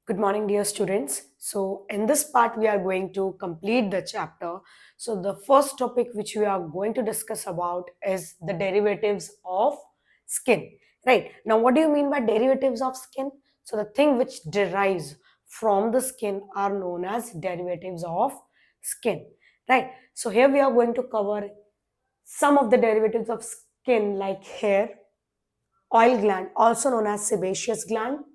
Good morning, dear students. So, in this part, we are going to complete the chapter. So, the first topic which we are going to discuss about is the derivatives of skin. Right now, what do you mean by derivatives of skin? So, the thing which derives from the skin are known as derivatives of skin. Right. So, here we are going to cover some of the derivatives of skin like hair, oil gland, also known as sebaceous gland,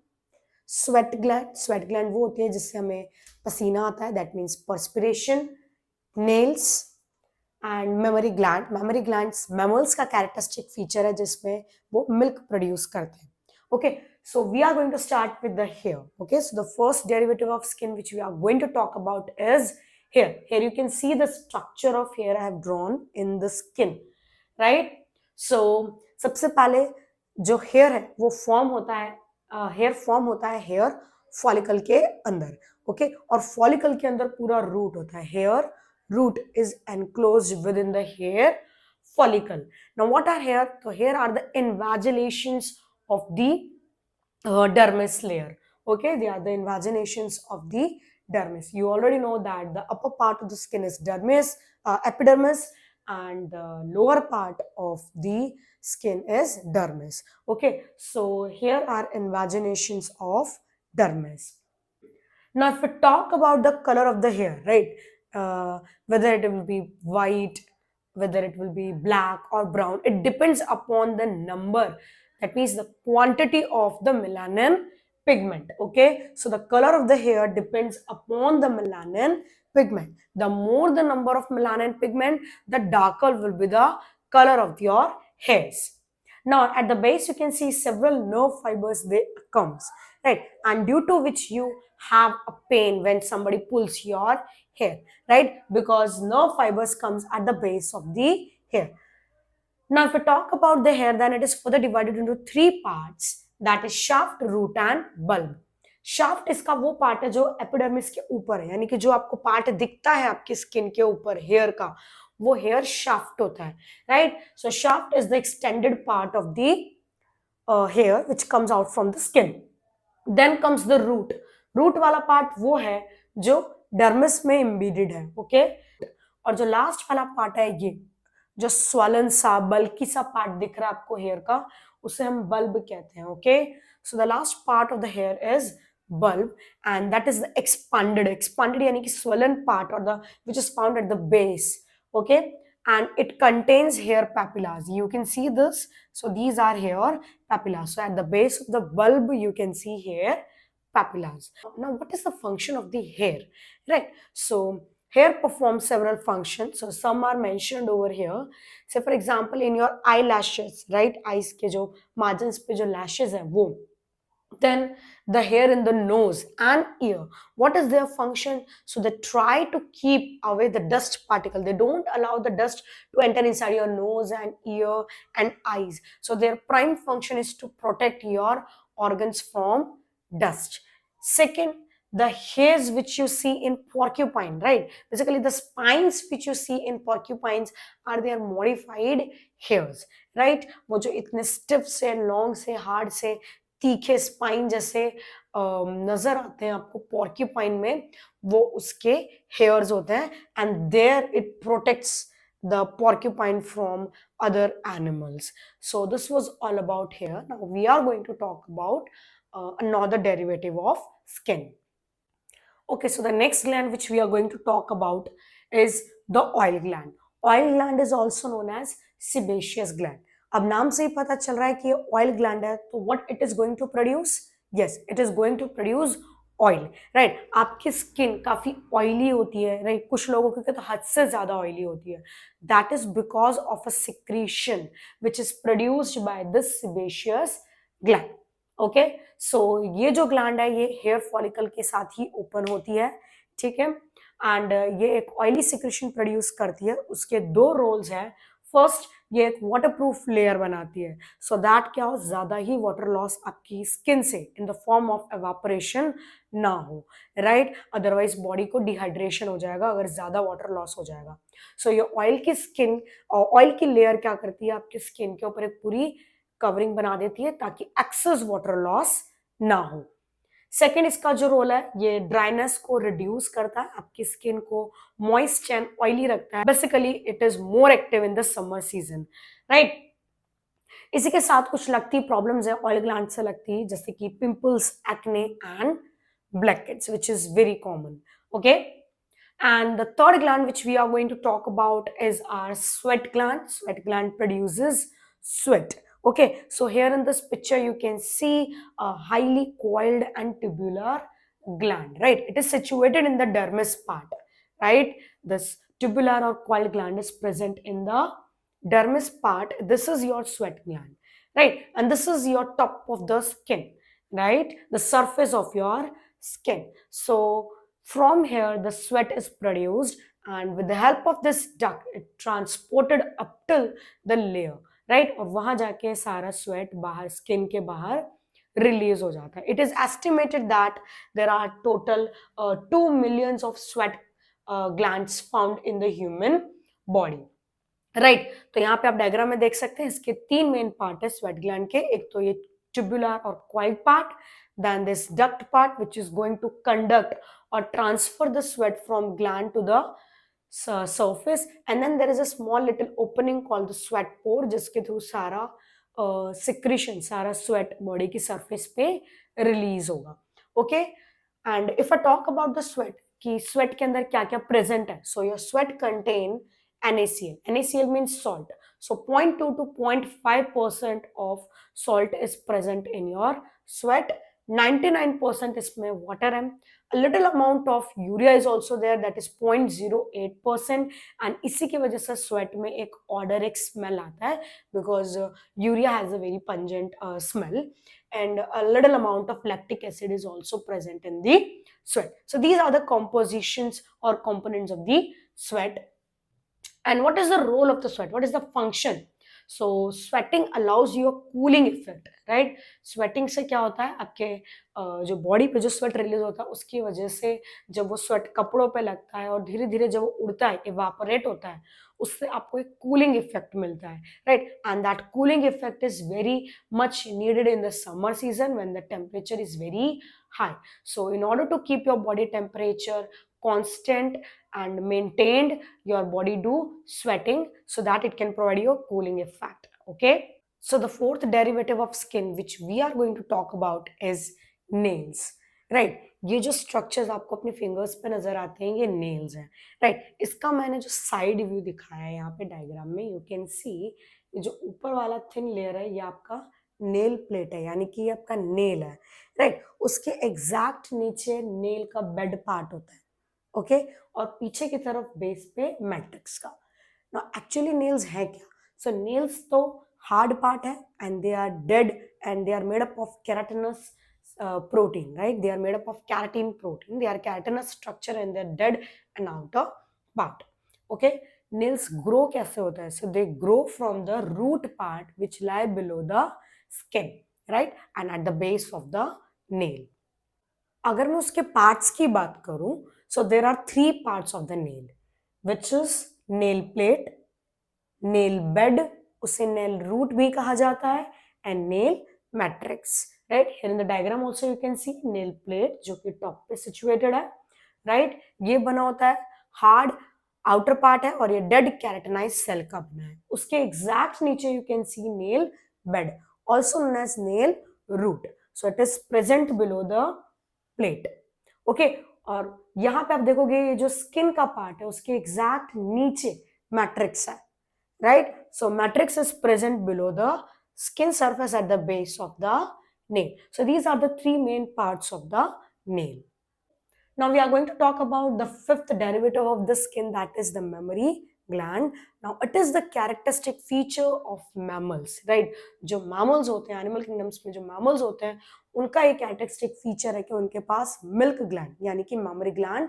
sweat gland वो होती है जिससे हमें पसीना आता है, that means perspiration, nails and mammary glands mammals का characteristic feature है जिसमें वो मिल्क प्रोड्यूस करते हैं. Okay, so we are going to start with the hair. Okay, so the first derivative of skin which we are going to talk about is hair. Here you can see the structure of hair I have drawn in the skin, right? So सबसे पहले जो hair है वो form होता है, hair form होता है hair follicle के अंदर. ओके, और फॉलिकल के अंदर पूरा रूट होता है. Hair root is enclosed within the hair follicle. Now what are hair? So hair are the invaginations of the dermis layer. Okay, they are the invaginations of the dermis. You already know that the upper part of the skin is dermis, epidermis, and the lower part of the skin is dermis. Okay, so here are invaginations of dermis. Now if we talk about the color of the hair, right, whether it will be white, whether it will be black or brown, it depends upon the number, that means the quantity of the melanin pigment. Okay, so the color of the hair depends upon the melanin pigment. The more the number of melanin pigment, the darker will be the color of your hairs. Now at the base you can see several nerve fibers they comes, right, and due to which you have a pain when somebody pulls your hair, right, because nerve fibers comes at the base of the hair. Now if we talk about the hair, then it is further divided into three parts, that is shaft, root and bulb. Shaft इसका वो part है जो epidermis के ऊपर है, यानी कि जो आपको पार्ट दिखता है आपकी स्किन के ऊपर हेयर का, वो हेयर शाफ्ट होता है, right. So shaft is the extended part of the hair which comes out from the skin. Then comes the root. Root वाला पार्ट वो है जो डर्मिस में इम्बीडेड है. ओके, और जो लास्ट वाला पार्ट है ये जो स्वलन सा बल्कि सा पार्ट दिख रहा है आपको हेयर का, उसे हम बल्ब कहते हैं. Okay, so the last part of the here is bulb, and that is the expanded yani ki swollen part or the which is found at the base. Okay, and it contains hair papillas. You can see this. So these are hair papillas. So at the base of the bulb you can see hair papillas. Now what is the function of the hair, right? So hair performs several functions. So some are mentioned over here. Say for example in your eyelashes, right, eyes ke jo margins pe jo lashes hai wo. Then the hair in the nose and ear, what is their function? So they try to keep away the dust particle. They don't allow the dust to enter inside your nose and ear and eyes. So their prime function is to protect your organs from dust. Second, the hairs which you see in porcupine, right, basically the spines which you see in porcupines are their modified hairs, right. वो जो इतने stiff से long से hard से तीखे spine जैसे नजर आते हैं आपको पोर्क्यूपाइन में, वो उसके हेयर्स होते हैं, and there it protects the porcupine from other animals. So this was all about hair. Now we are going to talk about another derivative of skin. Okay, so the next gland which we are going to talk about is the oil gland. Oil gland is also known as sebaceous gland. अब नाम से ही पता चल रहा है कि ये oil gland है, तो what it is going to produce? Yes, it is going to produce oil, right. आपकी स्किन काफी ऑयली होती है, राइट, कुछ लोगों की तो हद से ज्यादा ऑयली होती है. That is because of a secretion which is produced by this sebaceous gland. Okay, so ये जो ग्लैंड है ये हेयर फॉलिकल के साथ ही ओपन होती है, ठीक है, एंड ये एक ऑयली सिक्रीशन प्रोड्यूस करती है. उसके दो रोल्स हैं. फर्स्ट, ये एक वाटरप्रूफ लेयर बनाती है, सो दैट क्या हो, ज्यादा ही वाटर लॉस आपकी स्किन से in the form of evaporation ना हो, राइट. अदरवाइज बॉडी को डिहाइड्रेशन हो जाएगा अगर ज्यादा वाटर लॉस हो जाएगा. सो ये ऑयल की स्किन और ऑयल की लेयर क्या करती है, आपकी स्किन के ऊपर एक पूरी कवरिंग बना देती है ताकि एक्सेस वाटर लॉस ना हो. सेकेंड इसका जो रोल है, ये ड्राइनेस को रिड्यूस करता है, आपकी स्किन को मॉइस्ट एंड ऑयली रखता है. Basically it is more active in the summer season, right. इसी के साथ कुछ लगती प्रॉब्लम्स है ऑयल ग्लैंड से लगती है, जैसे कि pimples, acne and blackheads, which is very common. Okay, and the third gland which we are going to talk about is our sweat gland. Sweat gland produces sweat. Okay, so here in this picture you can see a highly coiled and tubular gland, right? It is situated in the dermis part, right? This tubular or coiled gland is present in the dermis part. This is your sweat gland, right? And this is your top of the skin, right? The surface of your skin. So from here the sweat is produced, and with the help of this duct it transported up till the layer, right? और वहां जाके सारा sweat बाहर skin के बाहर release हो जाता है. It is estimated that there are total 2 millions of sweat glands found in the human body, right. तो यहाँ पे आप डायग्राम में देख सकते हैं, इसके 3 मेन पार्ट है स्वेट ग्लैंड के. एक तो ये ट्यूबुलर और coiled part, then this duct part which is going to conduct or transfer the sweat from gland to the surface, and then there is a small little opening called the sweat pore जिसके through सारा secretion, सारा sweat body की surface पे release होगा. Okay, and if I talk about the sweat कि sweat के अंदर क्या क्या प्रेजेंट है, so your sweat contain NaCl. NaCl means salt. So 0.2 to 0.5% of salt is present in your sweat. 99% इसमें water है. A little amount of urea is also there, that is 0.08%. And इसी की वजह से sweat में एक odor, एक smell आता है, because urea has a very pungent smell. And a little amount of lactic acid is also present in the sweat. So these are the compositions or components of the sweat. And what is the role of the sweat? What is the function? So sweating allows you a cooling effect, right? Sweating से क्या होता है, आपके जो body पे जो sweat release होता है उसकी वजह से जब वो स्वेट कपड़ों पे लगता है और धीरे धीरे जब वो उड़ता है, इवापोरेट होता है, उससे आपको एक कूलिंग इफेक्ट मिलता है, right. And that cooling effect is very much needed in the summer season when the temperature is very high. So in order to keep your body temperature constant and maintained, your body do sweating so that it can provide you a cooling effect. Okay, so the fourth derivative of skin which we are going to talk about is nails, right? ये जो structures आपको अपने fingers पे नजर आते हैं, ये nails हैं, राइट. इसका मैंने जो साइड व्यू दिखाया है यहाँ पे डायग्राम में, यू कैन सी ये जो ऊपर वाला थिन लेयर है ये आपका नेल प्लेट है, यानी कि ये आपका नेल है, राइट. उसके एग्जैक्ट नीचे नेल का बेड पार्ट होता है, ओके, और पीछे की तरफ बेस पे मैट्रिक्स का. नाउ एक्चुअली नेल्स है क्या? सो नेल्स तो हार्ड पार्ट है, and they are dead, and they are made up of keratinous protein, right? They are made up of keratin protein. They are keratinous structure and they're dead and outer part. Okay, nails grow कैसे होता है? So they grow from the root part which lie below the skin, right? And at the base of the nail. अगर मैं उसके parts की बात करूं, so there are 3 parts of the nail, which is nail plate, nail bed, उसे nail root भी कहा जाता है, and nail matrix. Right, here in the diagram also you can see nail plate जो कि top पे situated है, right? ये बना होता है hard outer part है और ये dead keratinized cell का बना है. उसके exact नीचे you can see nail bed, also known as nail root. So it is present below the plate. Okay, और यहाँ पे आप देखोगे ये जो skin का part है उसके exact नीचे matrix है, right? So matrix is present below the skin surface at the base of the nail. So these are the 3 main parts of the nail. Now we are going to talk about the 5th derivative of the skin, that is the mammary gland. Now it is the characteristic feature of mammals, right? जो mammals होते हैं, animal kingdoms में जो mammals होते हैं, उनका एक characteristic feature है कि उनके पास milk gland यानी कि mammary gland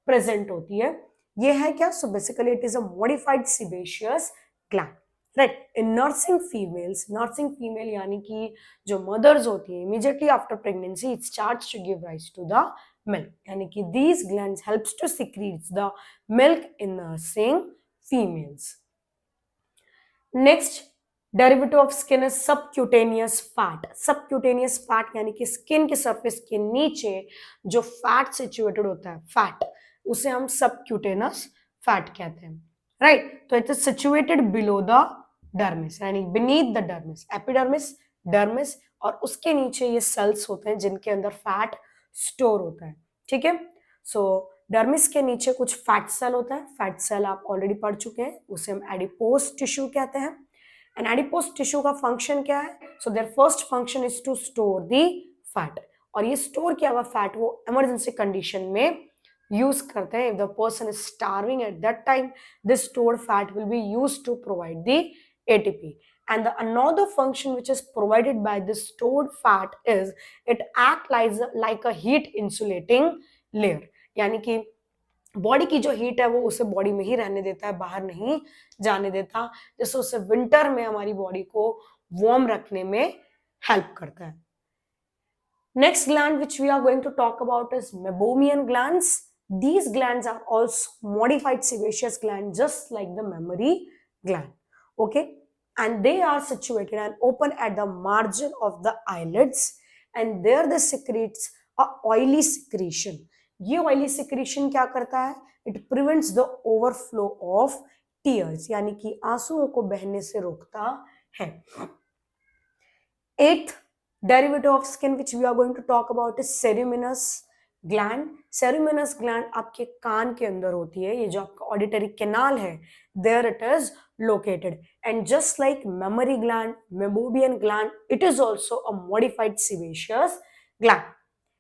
present होती है. ये है क्या? So basically it is a modified sebaceous gland. Right. In nursing females, nursing female यानी कि जो मदर्स होती है, immediately after pregnancy it starts to give rise to the milk, यानी कि these glands helps to secrete the milk in nursing females. Next derivative of skin is subcutaneous fat. Subcutaneous fat यानी कि skin के surface के नीचे जो fat situated होता है, फैट, उसे हम सबक्यूटेनस फैट कहते हैं, राइट। तो it is situated below the dermis, यानी beneath the dermis, epidermis, dermis, और उसके नीचे ये सेल्स होते हैं जिनके अंदर फैट स्टोर होता है, ठीक है। सो डर्मिस के नीचे कुछ फैट सेल होता है, फैट सेल आप ऑलरेडी पढ़ चुके हैं, उसे हम एडिपोज टिश्यू कहते हैं। एंड एडिपोज टिश्यू का फंक्शन क्या है? So there first function is to store the fat, और ये स्टोर किया हुआ फैट वो इमरजेंसी कंडीशन में यूज करते हैं। If the person is starving at that time, this stored fat will be used to provide the ATP. And the another function which is provided by this stored fat is it act like a heat insulating layer, यानी कि body की जो heat है वो उसे body में ही रहने देता है, बाहर नहीं जाने देता, जिससे उसे विंटर में हमारी बॉडी को वार्म रखने में हेल्प करता है। Next gland which we are going to talk about is meibomian glands. These glands are also modified sebaceous glands just like the mammary gland, okay, and they are situated and open at the margin of the eyelids, and there they secretes a oily secretion. ये oily secretion क्या करता है? It prevents the overflow of tears, यानी कि आंसुओं को बहने से रोकता है। Eighth derivative of skin which we are going to talk about is ceruminous gland. Ceruminous gland आपके कान के अंदर होती है, ये जो आपका ऑडिटरी कैनाल है, there it is located, and just like mammary gland, meibomian gland, it is also a modified sebaceous gland.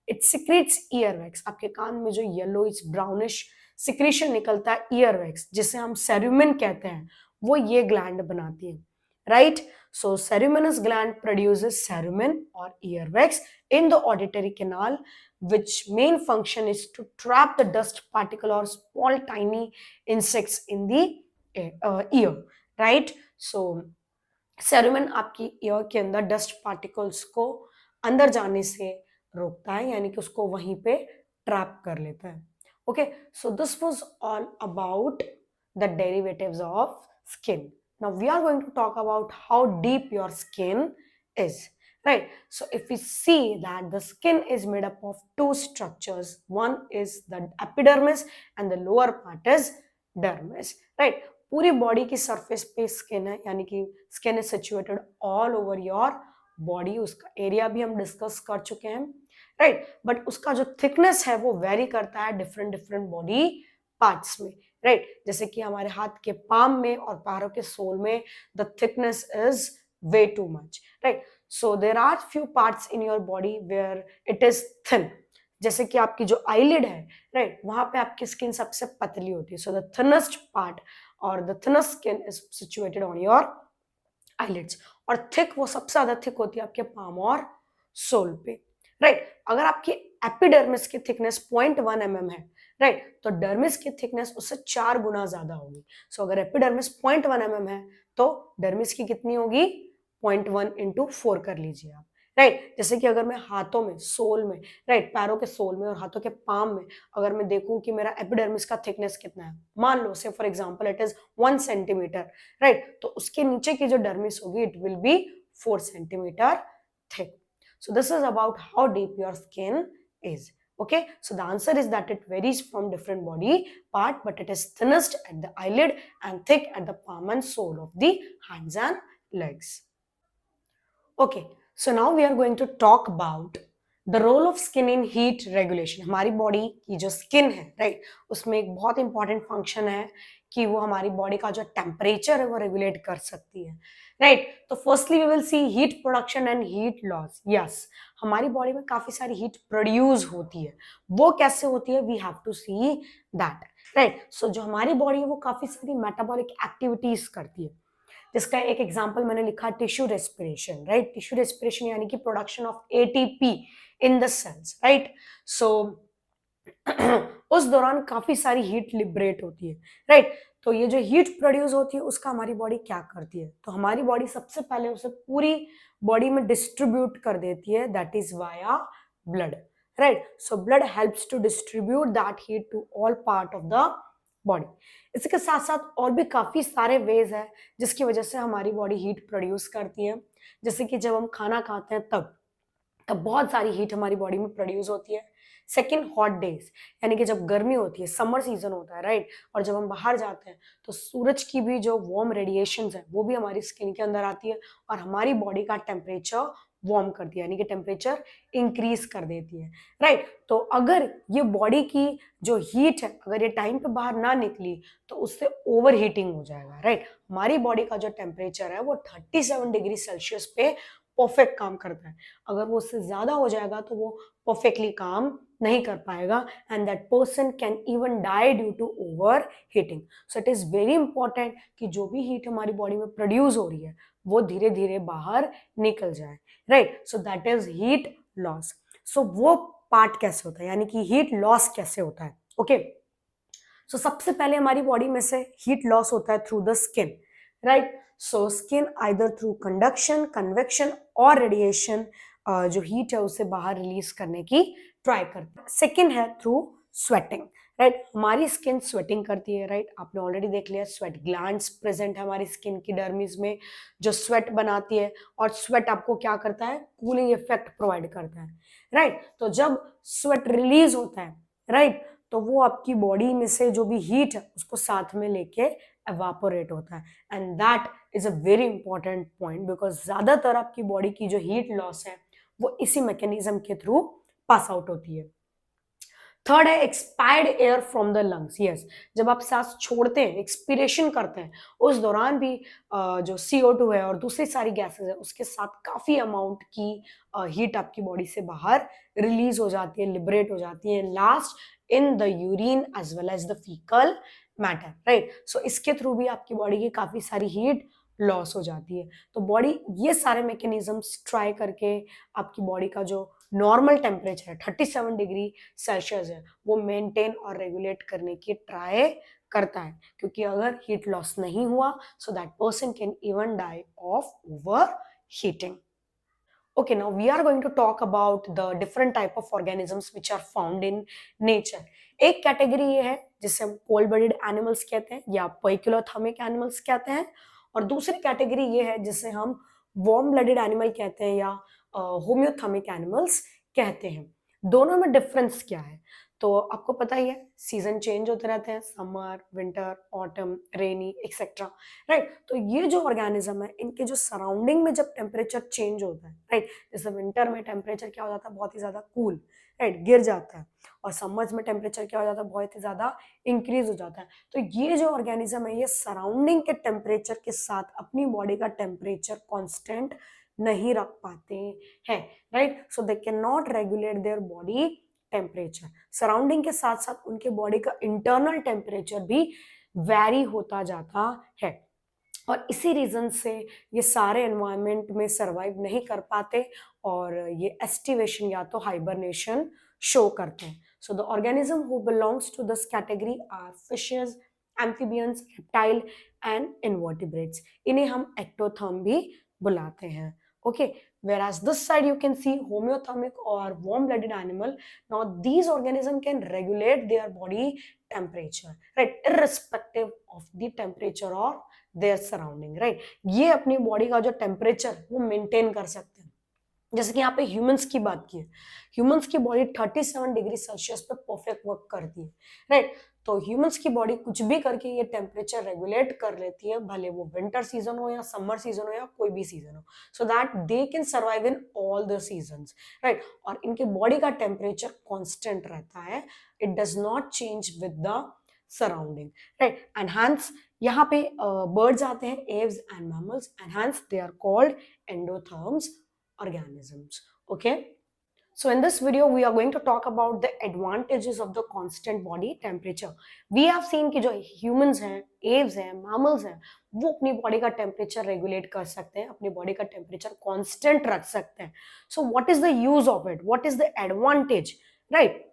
It secretes earwax. आपके कान में जो येलोइश ब्राउनिश सिक्रीशन निकलता है ईयरवैक्स, जिसे हम सेरुमिन कहते हैं, वो ये ग्लैंड बनाती है, राइट। सो सेरुमिनस ग्लैंड प्रोड्यूसेस सेरुमिन और earwax in the auditory canal, which main function is to trap the dust particle or small tiny insects in the ear, right. So सेरुमिन आपकी ईयर के अंदर डस्ट पार्टिकल्स को अंदर जाने से रोकता है, यानी कि उसको वहीं पे ट्रैप कर लेता है, okay. So this was all about the derivatives of skin. Now we are going to talk about how deep your skin is, right. So if we see that the skin is made up of two structures, one is the epidermis and the lower part is dermis, right. पूरी body की surface पे skin है, यानी कि skin is situated all over your body. उसका area भी हम discuss कर चुके हैं, राइट। बट उसका जो थिकनेस है वो वेरी करता है डिफरेंट डिफरेंट बॉडी पार्ट्स में, राइट। जैसे कि हमारे हाथ के पाम में और पैरों के सोल में the thickness is way too much, right. So there are few parts in your body where it is thin, जैसे कि आपकी जो आईलिड है, राइट, वहां पे आपकी स्किन सबसे पतली होती है। सो द थिनेस्ट पार्ट और the thinnest skin is situated on your eyelids, और थिक वो सबसे ज्यादा थिक होती है आपके पाम और सोल पे, राइट। अगर आपकी एपिडर्मिस की थिकनेस 0.1 mm है, राइट, तो डर्मिस की थिकनेस उससे 4 गुना ज्यादा होगी। सो अगर एपिडर्मिस 0.1 mm है तो डर्मिस की कितनी होगी? 0.1 इंटू 4 कर लीजिए आप, राइट। जैसे कि अगर मैं हाथों में, सोल में, राइट, पैरों के सोल में और हाथों के पाम में अगर मैं देखूं कि मेरा एपिडर्मिस का थिकनेस कितना है, मान लो से for example it is 1 centimetre, right, तो उसके नीचे की जो डर्मिस होगी it will be 4 centimetre thick. So this is about how deep your skin is. Okay, so the answer is that it varies from different body part, but it is thinnest at the eyelid and thick at the palm and sole of the hands and legs. Okay, so now we are going to talk about the role of skin in heat regulation. हमारी body की जो skin है, right, उसमें एक बहुत important function है कि वो हमारी बॉडी का जो टेम्परेचर है वो रेगुलेट कर सकती है, राइट। तो firstly we will see heat production and heat loss. Yes, हमारी बॉडी में काफी सारी हीट प्रोड्यूस होती है, वो कैसे होती है we have to see that, right. So जो हमारी बॉडी है वो काफी सारी मेटाबॉलिक एक्टिविटीज करती है, जिसका एक एग्जांपल मैंने लिखा tissue respiration, right. Tissue respiration यानी कि production of ATP in the cells, right. So उस दौरान काफी सारी हीट लिबरेट होती है, राइट। तो ये जो हीट प्रोड्यूस होती है उसका हमारी बॉडी क्या करती है? तो हमारी बॉडी सबसे पहले उसे पूरी बॉडी में डिस्ट्रीब्यूट कर देती है, that is via blood, right. So blood helps to distribute that heat to all part of the body. इसके साथ साथ और भी काफी सारे वेज है जिसकी वजह से हमारी बॉडी हीट प्रोड्यूस करती है। जैसे कि जब हम खाना खाते हैं तब बहुत सारी हीट हमारी बॉडी में प्रोड्यूस होती है। सेकेंड, हॉट डेज, यानी कि जब गर्मी होती है, समर सीजन होता है, राइट, और जब हम बाहर जाते हैं तो सूरज की भी जो वार्म रेडिएशंस है वो भी हमारी स्किन के अंदर आती है और हमारी बॉडी का टेम्परेचर वार्म करती है, यानी कि टेम्परेचर इंक्रीज कर देती है, राइट। तो अगर ये बॉडी की जो हीट है अगर ये टाइम पे बाहर ना निकली तो उससे ओवर हीटिंग हो जाएगा, राइट। हमारी बॉडी का जो टेम्परेचर है वो 37 डिग्री सेल्सियस पे परफेक्ट काम करता है। अगर वो उससे ज्यादा हो जाएगा तो वो परफेक्टली काम नहीं कर पाएगा and that person can even die due to overheating. So it is very important कि जो भी हीट हमारी बॉडी में प्रोड्यूस हो रही है वो धीरे धीरे बाहर निकल जाए, right. So that is heat loss. So वो पार्ट कैसे होता है, यानी कि हीट लॉस कैसे होता है, ओके। सो सबसे पहले हमारी बॉडी में से हीट लॉस होता है through the skin, right. So skin either through conduction, convection और रेडिएशन जो हीट है उसे बाहर रिलीज करने की ट्राई करते हैं। सेकेंड है थ्रू स्वेटिंग, राइट। हमारी स्किन स्वेटिंग करती है, राइट। आपने ऑलरेडी देख लिया स्वेट ग्लैंड्स प्रेजेंट है हमारी स्किन की डर्मिस में जो स्वेट बनाती है और स्वेट आपको क्या करता है, कूलिंग इफेक्ट प्रोवाइड करता है, राइट। तो जब स्वेट रिलीज होता है, राइट, तो वो आपकी बॉडी में से जो भी हीट है उसको साथ में लेके एवापोरेट होता है and that is a very important point because ज्यादातर आपकी बॉडी की जो हीट लॉस है वो इसी मैकेनिज्म के थ्रू पास आउट होती है। थर्ड है expired air from the lungs. Yes, जब आप सांस छोड़ते हैं, एक्सपीरेशन करते हैं, उस दौरान भी जो CO2 है और दूसरी सारी गैसेस है उसके साथ काफी अमाउंट की हीट आपकी बॉडी से बाहर रिलीज हो जाती है, लिबरेट हो जाती है lost in the urine as well as the faecal matter, right. So इसके थ्रू भी आपकी बॉडी की काफी सारी हीट लॉस हो जाती है। तो बॉडी ये सारे मैकेनिज्म्स ट्राई करके आपकी बॉडी का जो नॉर्मल टेम्परेचर है 37 डिग्री सेल्सियस है वो मेंटेन और रेगुलेट करने की ट्राई करता है, क्योंकि अगर हीट लॉस नहीं हुआ so that person can even die of overheating. Okay, now we are going to talk about the different type of organisms which are found in nature. एक category ये है जिसे हम कोल्ड ब्लडेड एनिमल्स कहते हैं या poikilothermic animals कहते हैं, और दूसरी कैटेगरी ये है जिसे हम वार्म ब्लडेड एनिमल कहते हैं या होम्योथर्मिक एनिमल्स कहते हैं। दोनों में डिफरेंस क्या है, तो आपको पता ही है सीजन चेंज होते रहते हैं, समर, विंटर, ऑटम, रेनी एक्सेट्रा, राइट। तो ये जो ऑर्गेनिज्म है इनके जो सराउंडिंग में जब टेम्परेचर चेंज होता है, राइट, जैसे विंटर में टेम्परेचर क्या हो जाता है, बहुत ही ज्यादा कूल, राइट, गिर जाता है, और समर्स में टेम्परेचर क्या हो जाता है, बहुत ही ज्यादा इंक्रीज हो जाता है। तो ये जो ऑर्गेनिज्म है ये सराउंडिंग के टेम्परेचर के साथ अपनी बॉडी का टेम्परेचर कॉन्स्टेंट नहीं रख पाते हैं, right. So they can not regulate there body temperature. Surrounding के साथ साथ उनके बॉडी का इंटरनल टेम्परेचर भी वैरी होता जाता है, और इसी रीजन से ये सारे एनवायरनमेंट में सरवाइव नहीं कर पाते और ये एस्टिवेशन या तो हाइबरनेशन शो करते हैं। So the organism who belongs to this category are fishes, amphibians, reptile and invertebrates. इन्हें हम एक्टोथर्म भी बुलाते हैं, okay. Whereas this side you can see homeothermic or warm-blooded animal. Now these organisms can regulate their body temperature, right, irrespective of the temperature or their surrounding, right. ये अपनी body का जो temperature वो maintain कर सकते हैं। जैसे कि यहाँ पे ह्यूमंस की बात की है, ह्यूमंस की बॉडी 37 डिग्री सेल्सियस पे परफेक्ट वर्क करती है, राइट। तो ह्यूमंस की बॉडी कुछ भी करके ये टेम्परेचर रेगुलेट कर लेती है, भले वो विंटर सीजन हो या समर सीजन हो या कोई भी सीजन हो, so that they can survive in all the seasons, right. और इनके बॉडी का टेम्परेचर कॉन्स्टेंट रहता है, it does not change with the surrounding, right. And hence यहाँ पे बर्ड्स आते हैं, aves and mammals, and hence they are called endotherms organisms, okay. So in this video we are going to talk about the advantages of the constant body temperature. We have seen कि जो humans हैं, aves हैं, mammals हैं, वो अपनी body का temperature regulate कर सकते हैं, अपनी body का temperature constant रख सकते हैं। So what is the use of it? What is the advantage, right?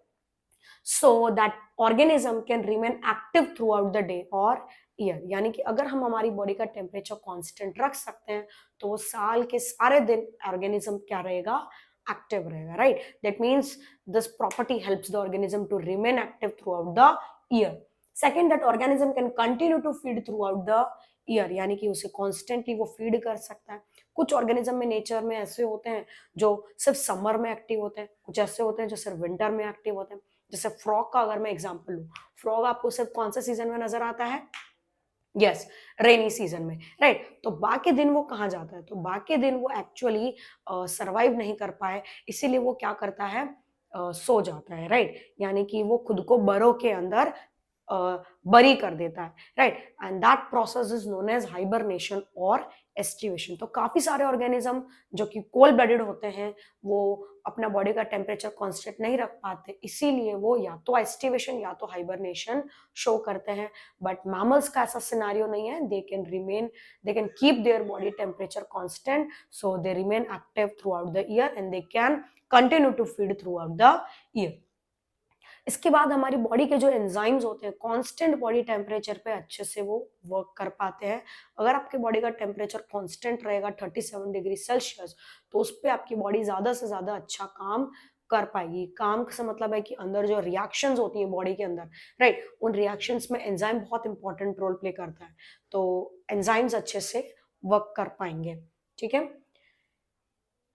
So that organism can remain active throughout the day or year, यानी कि अगर हम हमारी बॉडी का टेम्परेचर कांस्टेंट रख सकते हैं तो वो साल के सारे दिन ऑर्गेनिज्म क्या रहेगा, एक्टिव रहेगा, right. That means this property helps the organism to remain active throughout the year. Second, that organism can continue to feed throughout the year, यानी कि उसे कॉन्स्टेंटली वो फीड कर सकता है। कुछ ऑर्गेनिज्म में नेचर में ऐसे होते हैं जो सिर्फ समर में एक्टिव होते हैं, कुछ ऐसे होते हैं जो सिर्फ विंटर में एक्टिव होते हैं। जैसे फ्रॉग का अगर मैं एग्जांपल लूं, फ्रॉग आपको सिर्फ कौन से सीजन में नजर आता है? यस, रेनी सीजन में, राइट। तो बाकी दिन वो कहाँ जाता है? तो बाकी दिन वो एक्चुअली सरवाइव नहीं कर पाए, इसीलिए वो क्या करता है, सो जाता है, राइट। यानी कि वो खुद को बरो के अंदर बरी कर देता है, right. And that process is known as hibernation और एस्टिवेशन। तो काफी सारे ऑर्गेनिज्म जो कि कोल्ड ब्लडेड होते हैं, वो अपना बॉडी का टेम्परेचर कांस्टेंट नहीं रख पाते, इसीलिए वो या तो एस्टिवेशन या तो हाइबरनेशन शो करते हैं। बट मैमल्स का ऐसा सिनारियो नहीं है, they can keep their body temperature constant, so they remain active throughout the year and they can continue to feed throughout the year. इसके बाद हमारी बॉडी के जो एंजाइम्स होते हैं कांस्टेंट बॉडी टेम्परेचर पे अच्छे से वो वर्क कर पाते हैं। अगर आपके बॉडी का टेम्परेचर कांस्टेंट रहेगा 37 डिग्री सेल्सियस, तो उस पर आपकी बॉडी ज्यादा से ज्यादा अच्छा काम कर पाएगी। काम से मतलब है कि अंदर जो रिएक्शंस होती है बॉडी के अंदर, राइट, उन रिएक्शंस में एंजाइम बहुत इंपॉर्टेंट रोल प्ले करता है, तो एंजाइम्स अच्छे से वर्क कर पाएंगे। ठीक है।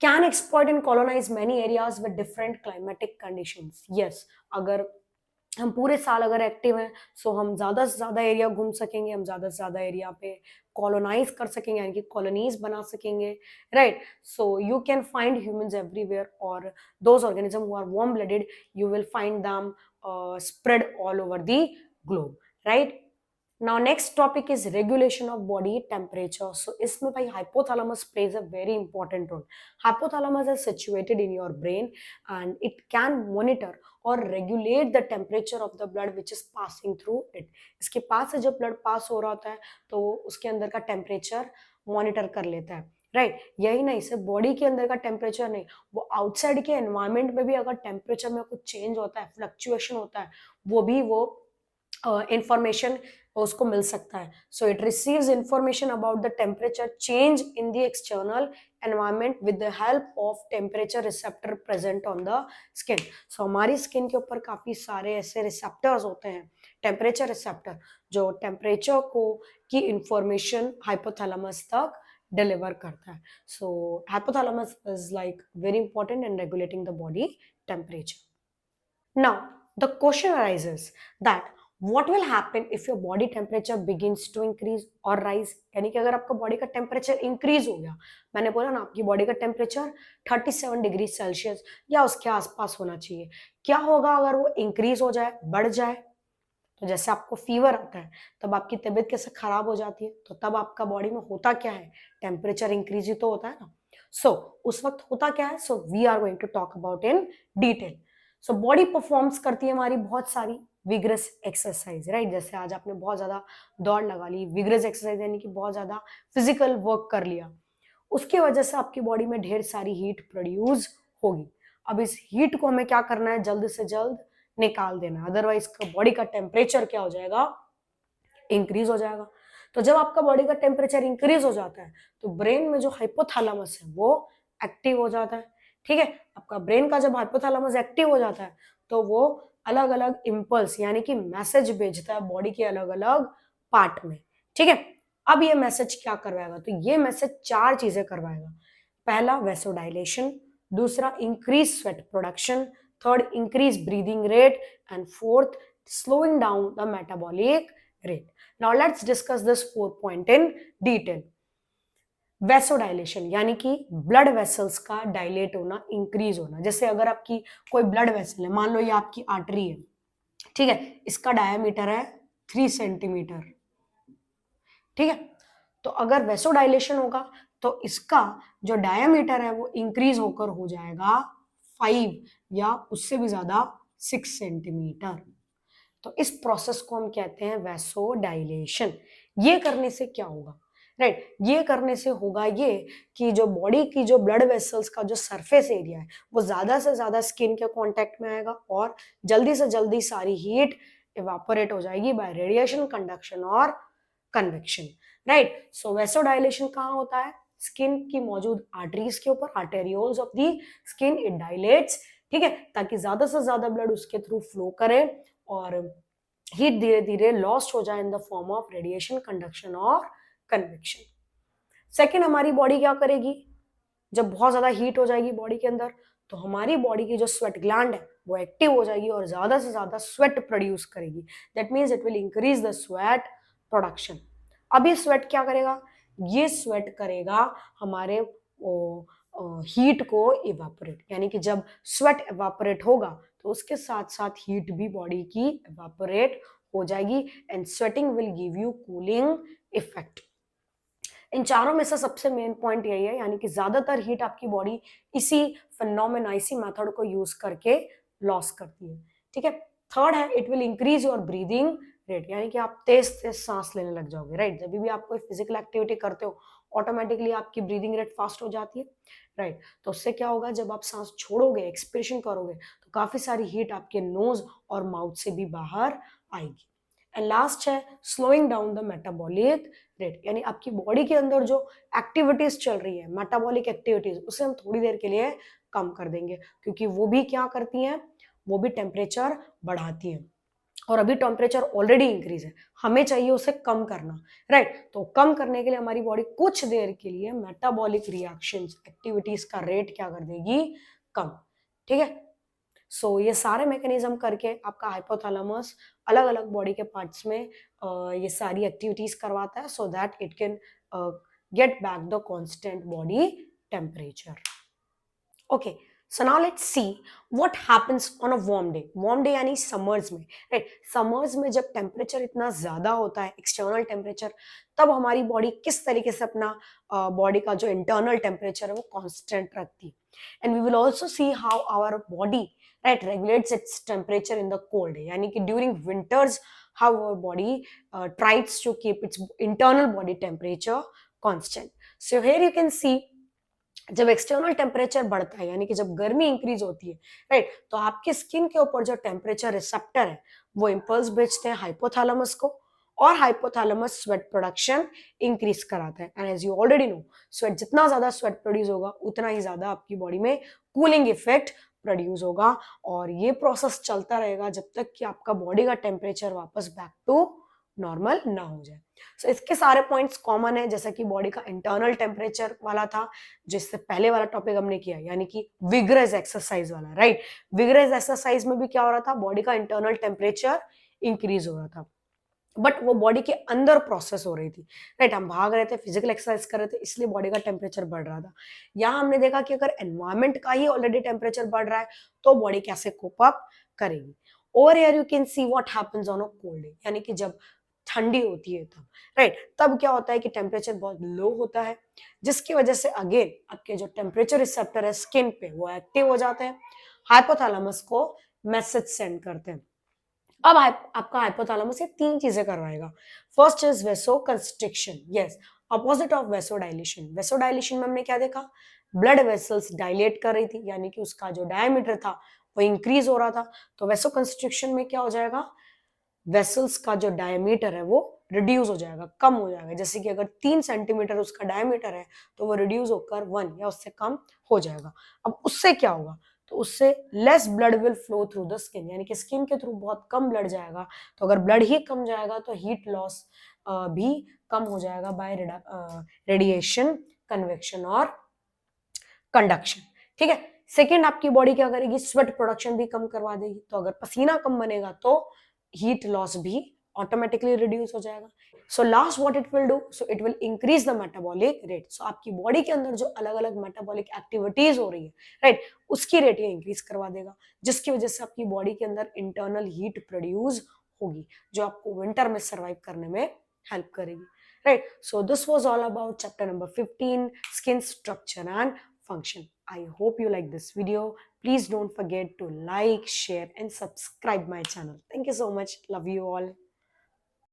Can exploit and colonize many areas with different climatic conditions. Yes, अगर हम पूरे साल अगर एक्टिव हैं, सो हम ज्यादा से ज्यादा एरिया घूम सकेंगे, हम ज्यादा से ज्यादा एरिया पे कॉलोनाइज कर सकेंगे, यानी कि कॉलोनीज बना सकेंगे, right. So you can find humans everywhere, और those organism who are warm blooded, you will find them spread all over the globe, right? Now next topic is regulation of body temperature. So इसमें भाई hypothalamus plays a very important role. Hypothalamus is situated in your brain and it can monitor or regulate the temperature of the blood which is passing through it. इसके पास से जब blood pass हो रहा होता है तो उसके अंदर का टेम्परेचर मॉनिटर कर लेता है, राइट। यही नहीं, सिर्फ बॉडी के अंदर का टेम्परेचर नहीं, वो आउटसाइड के एनवायरमेंट में भी अगर टेम्परेचर में कुछ चेंज होता है, फ्लक्चुएशन होता है, वो भी वो इंफॉर्मेशन उसको मिल सकता है। So it receives information about the temperature change in the external environment with the help of temperature receptor present on the skin. So हमारी स्किन के ऊपर काफी सारे ऐसे रिसेप्टर्स होते हैं, टेम्परेचर रिसेप्टर, जो टेम्परेचर को की इंफॉर्मेशन हाइपोथैलेमस तक डिलीवर करता है। So hypothalamus is like very important in regulating the body temperature. Now, the question arises that what will happen if your body temperature begins to increase or rise? यानी कि अगर आपका body का temperature increase हो गया, मैंने बोला ना आपकी बॉडी का टेम्परेचर 37 डिग्री सेल्सियस या उसके आसपास होना चाहिए, क्या होगा अगर वो इंक्रीज हो जाए, बढ़ जाए? तो जैसे आपको फीवर आता है तब आपकी तबीयत कैसे खराब हो जाती है, तो तब आपका बॉडी में होता क्या है, टेम्परेचर इंक्रीज ही तो होता है ना। सो उस वक्त होता क्या है, so we are going to talk about in detail. So body performs करती है हमारी बहुत सारी विग्रस एक्सरसाइज, राइट। जैसे आज आपने बहुत ज्यादा दौड़ लगा ली, विग्रस एक्सरसाइज यानी कि बहुत ज्यादा फिजिकल वर्क कर लिया, उसकी वजह से आपकी बॉडी में ढेर सारी हीट प्रोड्यूस होगी। अब इस हीट को हमें क्या करना है, जल्द से जल्द निकाल देना, अदरवाइज बॉडी का टेम्परेचर क्या हो जाएगा, इंक्रीज हो जाएगा। तो जब आपका बॉडी का टेम्परेचर इंक्रीज हो जाता है तो ब्रेन में जो हाइपोथैलेमस है वो एक्टिव हो जाता है। ठीक है, आपका ब्रेन का जब हाइपोथैलेमस एक्टिव हो जाता है तो वो अलग अलग इम्पल्स यानी कि मैसेज भेजता है बॉडी के अलग अलग पार्ट में। ठीक है, अब ये मैसेज क्या करवाएगा, तो ये मैसेज चार चीजें करवाएगा। पहला वैसोडाइलेशन, दूसरा increase sweat production, third increase breathing rate, and fourth slowing down the metabolic rate. Now let's discuss this 4 point in detail. Vasodilation यानी कि ब्लड वेसल्स का डायलेट होना, इंक्रीज होना। जैसे अगर आपकी कोई ब्लड वेसल है, मान लो ये आपकी आर्टरी है, ठीक है, इसका डायमीटर है 3 सेंटीमीटर, ठीक है। तो अगर वैसोडाइलेशन होगा तो इसका जो डायमीटर है वो इंक्रीज होकर हो जाएगा 5 या उससे भी ज्यादा 6 सेंटीमीटर। तो इस प्रोसेस को हम कहते हैं वैसोडाइलेशन। ये करने से क्या होगा, राइट, ये करने से होगा ये कि जो बॉडी की जो ब्लड वेसल्स का जो सरफेस एरिया है वो ज्यादा से ज्यादा स्किन के कांटेक्ट में आएगा और जल्दी से जल्दी सारी हीट इवापोरेट हो जाएगी बाय रेडिएशन, कंडक्शन और कन्वेक्शन, राइट। सो वैसोडाइलेशन कहाँ होता है, स्किन की मौजूद आर्टरीज के ऊपर, arterioles of the skin, it dilates, ठीक है, ताकि ज्यादा से ज्यादा ब्लड उसके थ्रू फ्लो करे और हीट धीरे धीरे लॉस्ट हो जाए in the form of radiation, conduction और कन्वेक्शन। सेकेंड, हमारी बॉडी क्या करेगी, जब बहुत ज्यादा हीट हो जाएगी बॉडी के अंदर तो हमारी बॉडी की जो स्वेट ग्लैंड है वो एक्टिव हो जाएगी और ज्यादा से ज्यादा स्वेट प्रोड्यूस करेगी। That means it will increase the sweat production. अब ये स्वेट क्या करेगा, ये स्वेट करेगा हमारे हीट को इवापोरेट, यानी कि जब स्वेट इवापोरेट होगा तो उसके साथ साथ हीट भी बॉडी की इवापोरेट हो जाएगी and sweating will give you cooling effect. इन चारों में से सबसे मेन पॉइंट यही है, यानी कि ज्यादातर हीट आपकी बॉडी इसी फिनोमेना, इसी मेथड को यूज करके लॉस करती है। ठीक है। थर्ड है, it will increase your breathing rate, यानी कि आप तेज तेज सांस लेने लग जाओगे। राइट, जब भी आप कोई फिजिकल एक्टिविटी करते हो ऑटोमेटिकली आपकी ब्रीदिंग रेट फास्ट हो जाती है। राइट, तो उससे क्या होगा, जब आप सांस छोड़ोगे, एक्सपिरेशन करोगे, तो काफी सारी हीट आपके नोज और माउथ से भी बाहर आएगी। एंड लास्ट है slowing down the metabolic rate, यानी आपकी बॉडी के अंदर जो एक्टिविटीज चल रही है, मेटाबॉलिक एक्टिविटीज, उसे हम थोड़ी देर के लिए कम कर देंगे, क्योंकि वो भी क्या करती हैं, वो भी टेम्परेचर बढ़ाती हैं और अभी टेम्परेचर ऑलरेडी इंक्रीज है, हमें चाहिए उसे कम करना। राइट, तो कम करने के लिए हमारी बॉडी कुछ देर के लिए मेटाबॉलिक रिएक्शंस, एक्टिविटीज का रेट क्या कर देगी, कम। ठीक है। सो ये सारे मैकेनिज्म करके आपका हाइपोथैलेमस अलग अलग बॉडी के पार्ट्स में ये सारी एक्टिविटीज करवाता है, so that it can get back the constant body temperature. Okay, so now let's see what happens on a warm day. Warm day यानी समर्स में। राइट, समर्स में जब टेम्परेचर इतना ज्यादा होता है, एक्सटर्नल टेम्परेचर, तब हमारी बॉडी किस तरीके से अपना बॉडी का जो इंटरनल टेम्परेचर है वो कांस्टेंट रखती है। And we will also see how our body right regulates its temperature in the cold, यानी कि during winters how our body tries to keep its internal body temperature constant. So here you can see जब external temperature बढ़ता है, यानी कि जब गर्मी increase होती है, राइट, तो आपकी स्किन के ऊपर जो टेम्परेचर रिसेप्टर है वो इंपल्स भेजते हैं हाइपोथैलेमस को, और हाइपोथैलेमस स्वेट प्रोडक्शन इंक्रीज कराता है। And as you already know, sweat जितना ज्यादा स्वेट प्रोड्यूस होगा उतना ही ज्यादा आपकी बॉडी में कूलिंग इफेक्ट प्रोड्यूस होगा, और ये प्रोसेस चलता रहेगा जब तक कि आपका बॉडी का टेम्परेचर वापस बैक टू नॉर्मल ना हो जाए। सो इसके सारे पॉइंट्स कॉमन है, जैसा कि बॉडी का इंटरनल टेम्परेचर वाला था जिससे पहले वाला टॉपिक हमने किया, यानी कि विगरस एक्सरसाइज वाला। राइट, विगरस एक्सरसाइज में भी क्या हो रहा था, बॉडी का इंटरनल टेम्परेचर इंक्रीज हो रहा था, बट वो बॉडी के अंदर प्रोसेस हो रही थी। राइट, हम भाग रहे थे, फिजिकल एक्सरसाइज कर रहे थे, इसलिए बॉडी का टेम्परेचर बढ़ रहा था। यहाँ हमने देखा कि अगर एनवायरमेंट का ही ऑलरेडी टेम्परेचर बढ़ रहा है तो बॉडी कैसे कोप अप करेगी। Over here you can see what happens on a cold day, यानी कि जब ठंडी होती है तब, राइट, तब क्या होता है कि टेम्परेचर बहुत लो होता है, जिसकी वजह से अगेन आपके जो टेम्परेचर रिसेप्टर है स्किन पे वो एक्टिव हो जाते हैं, हाइपोथैलेमस को मैसेज सेंड करते हैं। अब आपका हाइपोथैलेमस ये तीन चीजें करवाएगा। First is वेसो constriction, yes, opposite of vasodilation. Vasodilation में हमने क्या देखा, ब्लड वेसल्स डायलेट कर रही थी, यानी कि उसका जो डायमीटर था वो इंक्रीज हो रहा था। तो वेसो कंस्ट्रिक्शन में क्या हो जाएगा, वेसल्स का जो डायमीटर है वो रिड्यूस हो जाएगा, कम हो जाएगा। जैसे कि अगर 3 सेंटीमीटर उसका डायमीटर है तो वो रिड्यूस होकर 1 या उससे कम हो जाएगा। अब उससे क्या होगा, तो उससे less blood will flow through the skin, यानी कि स्किन के थ्रू बहुत कम ब्लड जाएगा। तो अगर ब्लड ही कम जाएगा तो हीट लॉस भी कम हो जाएगा बाय रेडिएशन, कन्वेक्शन और कंडक्शन। ठीक है। सेकेंड, आपकी बॉडी क्या करेगी, स्वेट प्रोडक्शन भी कम करवा देगी। तो अगर पसीना कम बनेगा तो हीट लॉस भी ऑटोमेटिकली रिड्यूस हो जाएगा। So last what it will do, so it will increase the metabolic rate. So आपकी बॉडी के अंदर जो अलग अलग मेटाबॉलिक एक्टिविटीज हो रही है, राइट, उसकी रेट ये इंक्रीज करवा देगा, जिसकी वजह से आपकी बॉडी के अंदर इंटरनल हीट प्रोड्यूस होगी, जो आपको विंटर में सर्वाइव करने में हेल्प करेगी। Right, so this was all about chapter number 15, skin structure and function. I hope you like this video. Please don't forget to like, share and subscribe my channel. Thank you so much. Love you all.